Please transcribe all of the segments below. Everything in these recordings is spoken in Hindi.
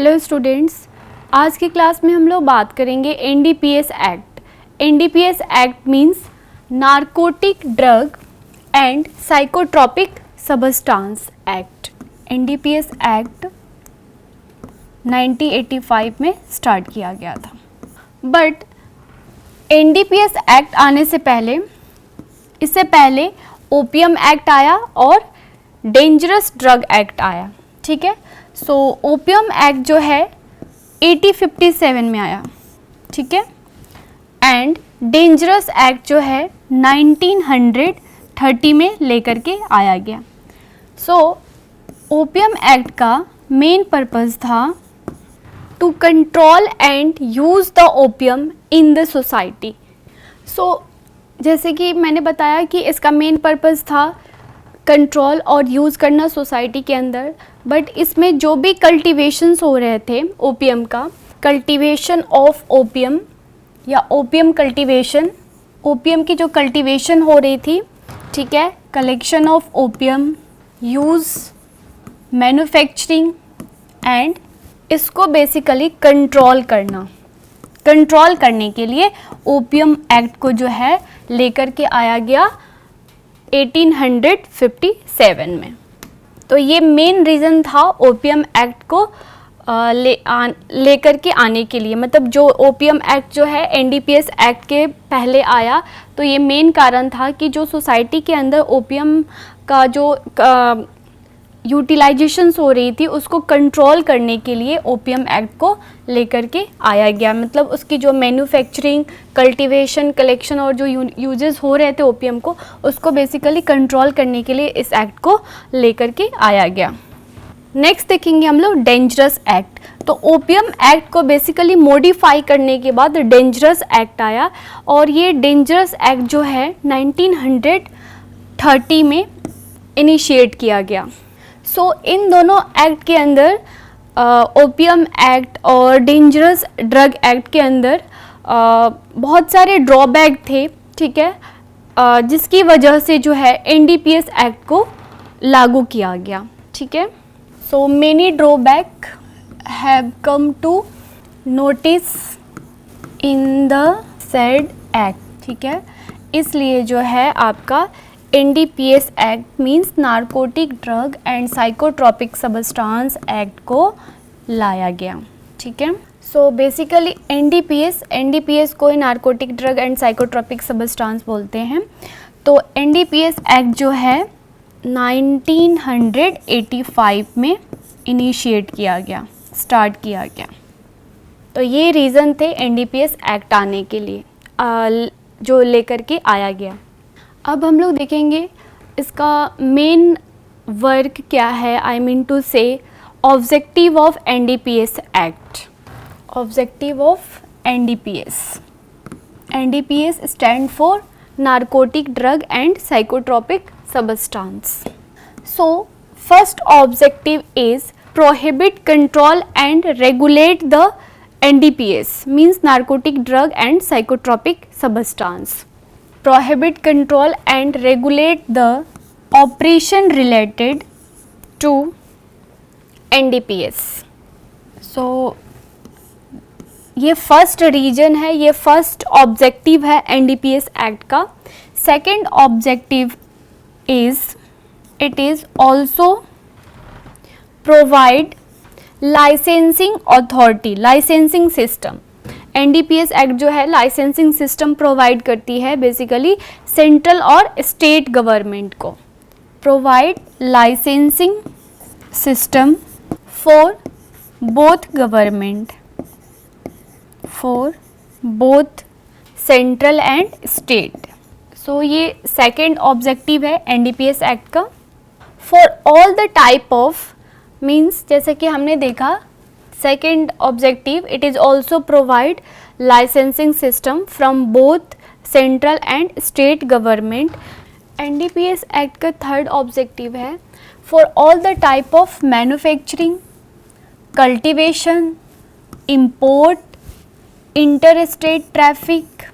हेलो स्टूडेंट्स, आज की क्लास में हम लोग बात करेंगे NDPS act. NDPS act means narcotic drug and psychotropic substance act. NDPS act 1985 में स्टार्ट किया गया था। बट एनडीपीएस एक्ट आने से पहले, इससे पहले ओपीएम एक्ट आया और डेंजरस ड्रग एक्ट आया। ठीक है, सो ओपीएम एक्ट जो है 1857 में आया। ठीक है, एंड डेंजरस एक्ट जो है 1930 में लेकर के आया गया। सो ओपीएम एक्ट का मेन पर्पस था to control and use the OPM in the society. So जैसे कि मैंने बताया कि इसका मेन पर्पस था कंट्रोल और यूज़ करना सोसाइटी के अंदर, बट इसमें जो भी कल्टीवेशंस हो रहे थे ओपीएम का, कल्टीवेशन ऑफ ओपीएम या ओपीएम कल्टीवेशन, ओपीएम की जो कल्टीवेशन हो रही थी, ठीक है, collection of opium, use, manufacturing and इसको बेसिकली कंट्रोल करना। कंट्रोल करने के लिए ओपीएम एक्ट को जो है लेकर के आया गया 1857 में। तो ये मेन रीज़न था ओपीएम एक्ट को लेकर के आने के लिए। मतलब जो ओपीएम एक्ट जो है एनडीपीएस एक्ट के पहले आया, तो ये मेन कारण था कि जो सोसाइटी के अंदर ओपीएम का जो यूटिलाइजेशंस हो रही थी उसको कंट्रोल करने के लिए ओपीएम एक्ट को लेकर के आया गया। मतलब उसकी जो मैन्युफैक्चरिंग, कल्टीवेशन, कलेक्शन और जो यूजेस हो रहे थे ओपीएम को, उसको बेसिकली कंट्रोल करने के लिए इस एक्ट को लेकर के आया गया। नेक्स्ट देखेंगे हम लोग डेंजरस एक्ट। तो ओपीएम एक्ट को बेसिकली मॉडिफाई करने के बाद डेंजरस एक्ट आया, और ये डेंजरस एक्ट जो है 1930 में इनिशिएट किया गया। सो इन दोनों एक्ट के अंदर, ओपीएम एक्ट और डेंजरस ड्रग एक्ट के अंदर बहुत सारे ड्रॉबैक थे। ठीक है, जिसकी वजह से जो है एनडीपीएस एक्ट को लागू किया गया। ठीक है, so many drawback have come to notice in the said act. ठीक है, इसलिए जो है आपका NDPS act means narcotic drug and psychotropic substance act को लाया गया। ठीक है, सो बेसिकली एनडीपीएस को narcotic drug and psychotropic substance बोलते हैं। तो एनडीपीएस एक्ट जो है 1985 में इनिशिएट किया गया, स्टार्ट किया गया। तो ये रीज़न थे एनडीपीएस एक्ट आने के लिए, जो लेकर के आया गया। अब हम लोग देखेंगे इसका मेन वर्क क्या है, आई मीन टू से objective of NDPS act. Objective of NDPS stand for narcotic drug and psychotropic substance. So first objective is prohibit, control and regulate the NDPS means narcotic drug and psychotropic substance. Prohibit, control and regulate the operation related to NDPS. So ये फर्स्ट रीजन है, ये फर्स्ट ऑब्जेक्टिव है एनडीपीएस एक्ट का। Second objective is it is also provide licensing authority, licensing system. NDPS act जो है लाइसेंसिंग सिस्टम प्रोवाइड करती है बेसिकली सेंट्रल और स्टेट गवर्नमेंट को। Provide licensing system for both government, for both central and state. So ये सेकेंड ऑब्जेक्टिव है एनडीपीएस एक्ट का। For all the type of means, जैसे कि हमने देखा second objective, it is also provide licensing system from both central and state government. NDPS Act का third objective है for all the type of manufacturing, cultivation, import, interstate traffic,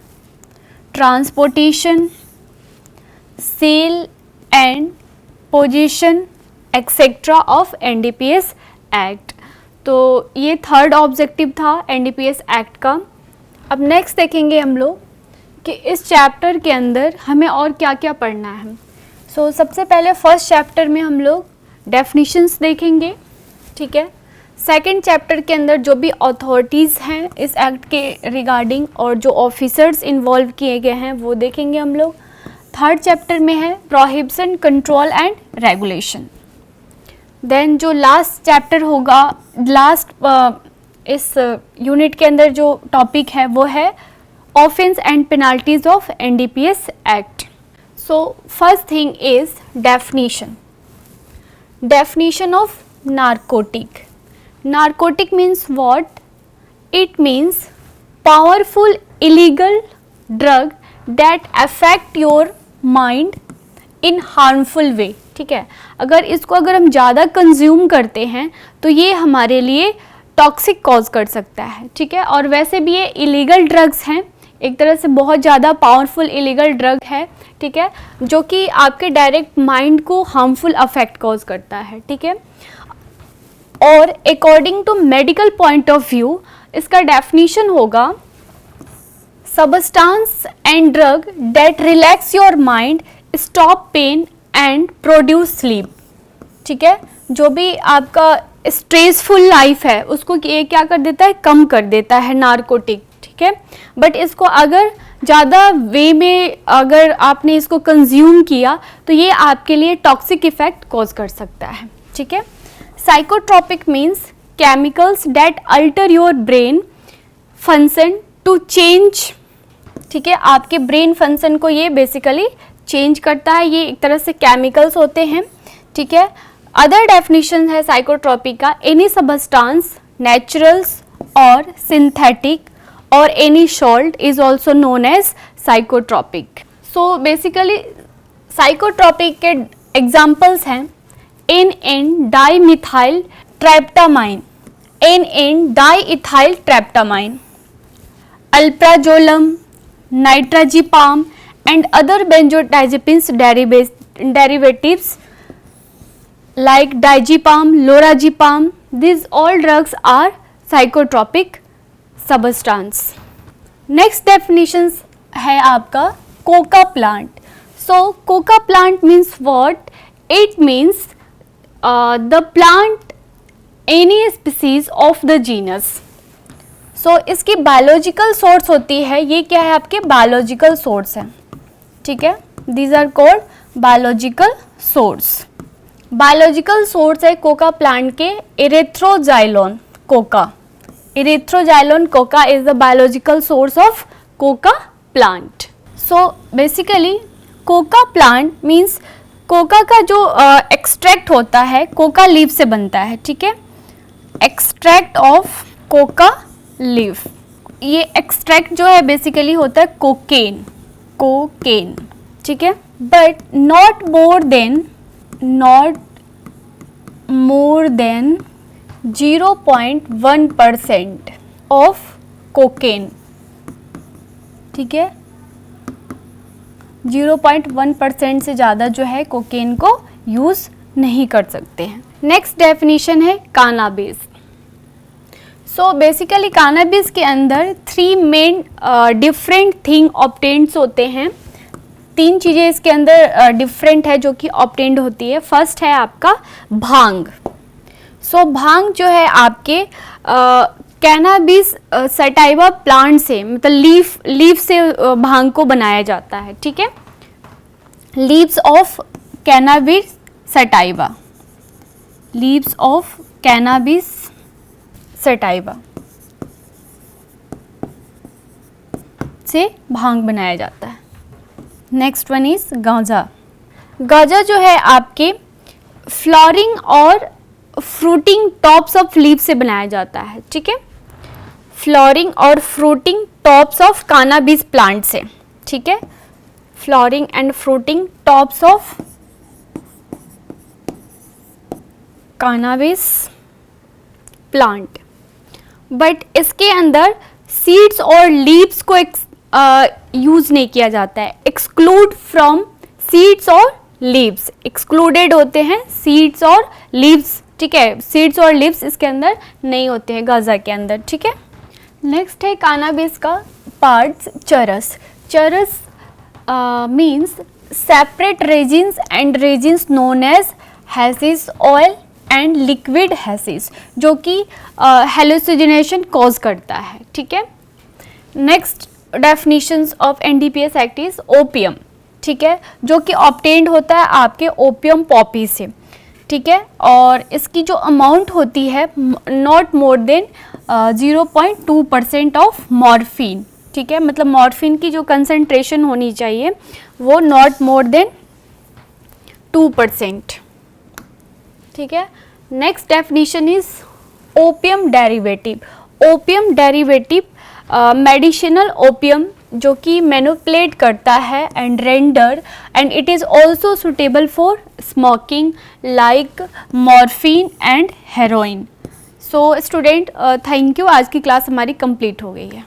transportation, sale and possession etc. of NDPS Act. तो ये थर्ड ऑब्जेक्टिव था एनडीपीएस एक्ट का। अब नेक्स्ट देखेंगे हम लोग कि इस चैप्टर के अंदर हमें और क्या क्या पढ़ना है। सो सबसे पहले फर्स्ट चैप्टर में हम लोग डेफिनेशंस देखेंगे, ठीक है। सेकंड चैप्टर के अंदर जो भी अथॉरिटीज़ हैं इस एक्ट के रिगार्डिंग और जो ऑफिसर्स इन्वॉल्व किए गए हैं वो देखेंगे हम लोग। थर्ड चैप्टर में है prohibition, control and regulation. Then जो लास्ट चैप्टर होगा, लास्ट इस यूनिट के अंदर जो टॉपिक है वो है offence and penalties of NDPS act. So first thing is definition. Definition of narcotic. Narcotic means what? It means powerful illegal drug that affect your mind in harmful way. ठीक है, अगर हम ज़्यादा कंज्यूम करते हैं तो ये हमारे लिए टॉक्सिक कॉज कर सकता है, ठीक है। और वैसे भी ये इलीगल ड्रग्स हैं, एक तरह से बहुत ज़्यादा पावरफुल इलीगल ड्रग है, ठीक है, जो कि आपके डायरेक्ट माइंड को हार्मफुल अफेक्ट कॉज करता है, ठीक है। और according to medical point of view इसका डेफिनेशन होगा substance and drug that relax your mind, stop pain and produce sleep, ठीक है। जो भी आपका स्ट्रेसफुल लाइफ है उसको ये क्या कर देता है, कम कर देता है नारकोटिक, ठीक है। बट इसको अगर ज़्यादा वे में अगर आपने इसको कंज्यूम किया तो ये आपके लिए टॉक्सिक इफेक्ट कॉज कर सकता है, ठीक है। Psychotropic means chemicals that alter your brain function to change, ठीक है। आपके ब्रेन फंक्शन को ये बेसिकली चेंज करता है, ये एक तरह से केमिकल्स होते हैं, ठीक है। अदर डेफिनेशन है साइकोट्रोपिक का, एनी सबस्टांस नेचुरल्स और सिंथेटिक और any salt is also known as psychotropic. So basically psychotropic के examples हैं N,N-dimethyl tryptamine, N,N-diethyl tryptamine, alprazolam, nitrazepam and other benzodiazepines derivatives like diazepam, lorazepam. These all drugs are psychotropic substance. Next definition है आपका coca plant. So coca plant means what? It means the plant any species of the genus. So इसकी बायोलॉजिकल सोर्स होती है, ये क्या है आपके बायोलॉजिकल सोर्स है, ठीक है। These are called biological source. Biological source है कोका प्लांट के erythroxylon coca. Erythroxylon coca is the biological source of coca plant. So basically coca plant means Coca का जो एक्सट्रैक्ट होता है कोका लीफ से बनता है, ठीक है। एक्सट्रैक्ट ऑफ कोका लीफ, ये एक्सट्रैक्ट जो है बेसिकली होता है कोकेन, ठीक है। But not more than 0.1% of cocaine, ठीक है। 0.1% से ज़्यादा जो है कोकेन को यूज़ नहीं कर सकते हैं। नेक्स्ट डेफिनेशन है कानाबिस। सो बेसिकली कानाबिस के अंदर 3 मेन डिफरेंट थिंग ऑब्टेन्ड होते हैं। 3 चीज़ें इसके अंदर डिफरेंट है जो कि ऑब्टेन्ड होती है। फर्स्ट है आपका भांग। सो भांग जो है आपके कैनाबिस सटाइवा प्लांट से, मतलब लीफ से भांग को बनाया जाता है, ठीक है। Leaves of cannabis sativa, leaves of cannabis sativa से भांग बनाया जाता है। नेक्स्ट वन इज गांजा। गांजा जो है आपके फ्लावरिंग और फ्रूटिंग टॉप्स ऑफ लीफ से बनाया जाता है, ठीक है। फ्लावरिंग और fruiting tops of cannabis plant से, ठीक है। Flowering and fruiting tops of cannabis plant. But इसके अंदर सीड्स और लीव्स को यूज नहीं किया जाता है। एक्सक्लूड फ्रॉम सीड्स और लीव्स, एक्सक्लूडेड होते हैं सीड्स और लीव्स, ठीक है, सीड्स और लीव्स इसके अंदर नहीं होते हैं गांजा के अंदर, ठीक है। नेक्स्ट है कैनाबिस का parts, charas. Charas means separate resins and resins known as hashish oil and liquid hashish, जो कि हेलुसिनेशन कॉज करता है, ठीक है। Next definitions of NDPS act is opium, ठीक है, जो कि ऑब्टेन्ड होता है आपके ओपियम पॉपी से, ठीक है, और इसकी जो अमाउंट होती है not more than 0.2% of morphine, ठीक है, मतलब मॉर्फिन की जो कंसंट्रेशन होनी चाहिए वो नॉट मोर देन 2%, ठीक है। Next definition is opium derivative. Opium derivative medicinal opium जो कि मैनिपुलेट करता है and render and it is also suitable for smoking like morphine and heroin. So student thank you, आज की क्लास हमारी कंप्लीट हो गई है।